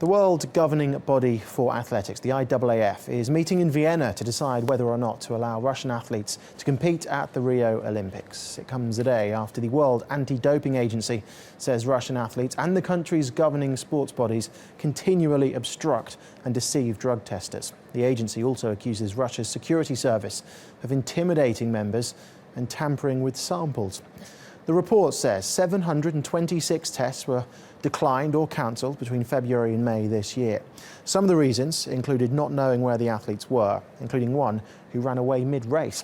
The world governing body for athletics, the IAAF, is meeting in Vienna to decide whether or not to allow Russian athletes to compete at the Rio Olympics. It comes a day after the World Anti-Doping Agency says Russian athletes and the country's governing sports bodies continually obstruct and deceive drug testers. The agency also accuses Russia's security service of intimidating members and tampering with samples. The report says 726 tests were declined or cancelled between February and May this year. Some of the reasons included not knowing where the athletes were, including one who ran away mid-race.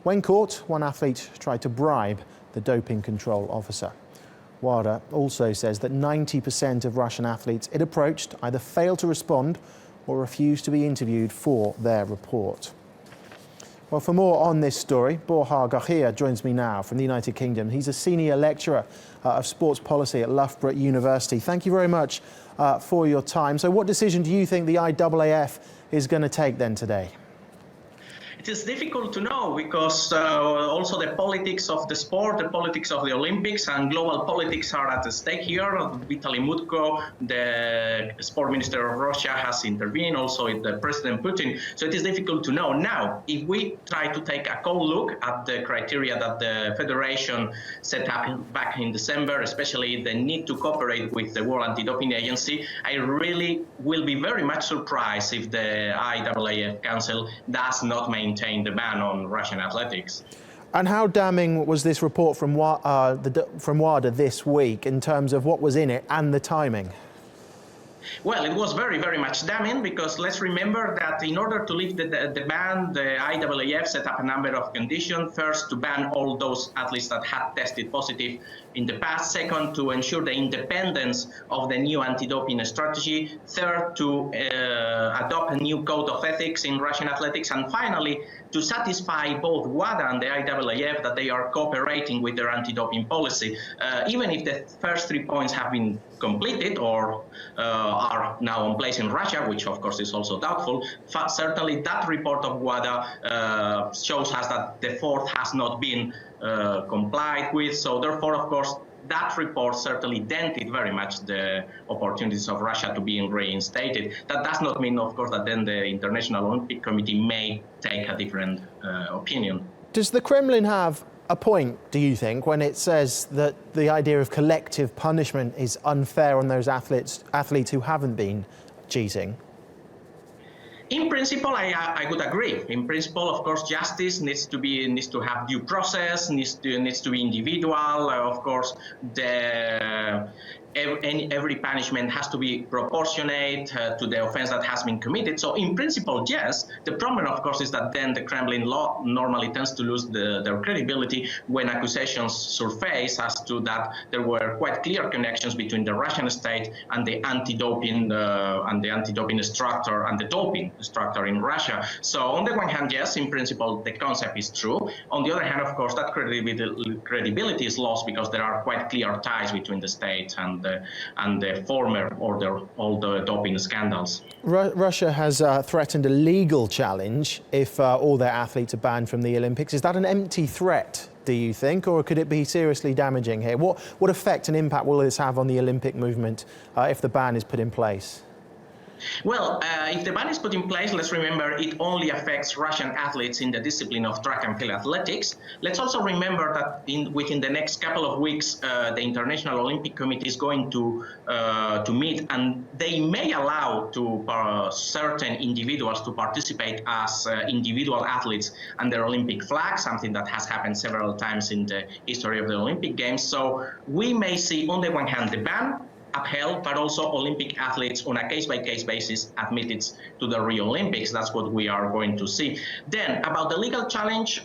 When caught, one athlete tried to bribe the doping control officer. WADA also says that 90% of Russian athletes it approached either failed to respond or refused to be interviewed for their report. Well, for more on this story, Borja Garcia joins me now from the United Kingdom. He's a senior lecturer of sports policy at Loughborough University. Thank you very much for your time. So what decision do you think the IAAF is going to take then today? It is difficult to know because also the politics of the sport, the politics of the Olympics and global politics are at stake here. Vitaly Mutko, the sport minister of Russia, has intervened, also the President Putin. So it is difficult to know. Now, if we try to take a cold look at the criteria that the Federation set up back in December, especially the need to cooperate with the World Anti-Doping Agency, I really will be very much surprised if the IAAF Council does not maintain the ban on Russian athletics. And how damning was this report from WADA this week in terms of what was in it and the timing? Well, it was very, very much damning because let's remember that in order to lift the ban, the IAAF set up a number of conditions. First, to ban all those athletes that had tested positive in the past. Second, to ensure the independence of the new anti-doping strategy. Third, to adopt a new code of ethics in Russian athletics. And finally, to satisfy both WADA and the IAAF that they are cooperating with their anti-doping policy. Even if the first 3 points have been completed or are now in place in Russia, which of course is also doubtful, certainly that report of WADA shows us that the fourth has not been complied with. So therefore, of course, that report certainly dented very much the opportunities of Russia to be reinstated. That does not mean, of course, that then the International Olympic Committee may take a different opinion. Does the Kremlin have a point, do you think, when it says that the idea of collective punishment is unfair on those athletes who haven't been cheating? In principle, I would agree. In principle, of course, justice needs to have due process, needs to be individual. Of course, every punishment has to be proportionate to the offense that has been committed. So in principle, yes. The problem, of course, is that then the Kremlin law normally tends to lose their credibility when accusations surface as to that there were quite clear connections between the Russian state and the anti-doping structure and the doping structure in Russia. So on the one hand, yes, in principle, the concept is true. On the other hand, of course, that credibility is lost because there are quite clear ties between the state and the former all the doping scandals. Russia has threatened a legal challenge if all their athletes are banned from the Olympics. Is that an empty threat, do you think, or could it be seriously damaging here? What effect and impact will this have on the Olympic movement if the ban is put in place? Well, if the ban is put in place, let's remember it only affects Russian athletes in the discipline of track and field athletics. Let's also remember that within the next couple of weeks, the International Olympic Committee is going to meet, and they may allow certain individuals to participate as individual athletes under Olympic flag, something that has happened several times in the history of the Olympic Games. So we may see, on the one hand, the ban upheld, but also Olympic athletes on a case-by-case basis admitted to the Rio Olympics. That's what we are going to see. Then, about the legal challenge,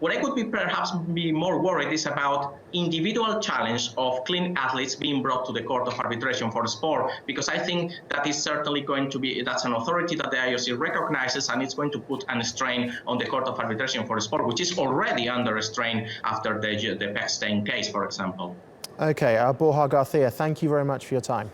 what I could perhaps be more worried is about individual challenge of clean athletes being brought to the Court of Arbitration for Sport, because I think that is certainly going to be, that's an authority that the IOC recognizes, and it's going to put a strain on the Court of Arbitration for Sport, which is already under a strain after the Pechstein case, for example. Okay, Borja Garcia, thank you very much for your time.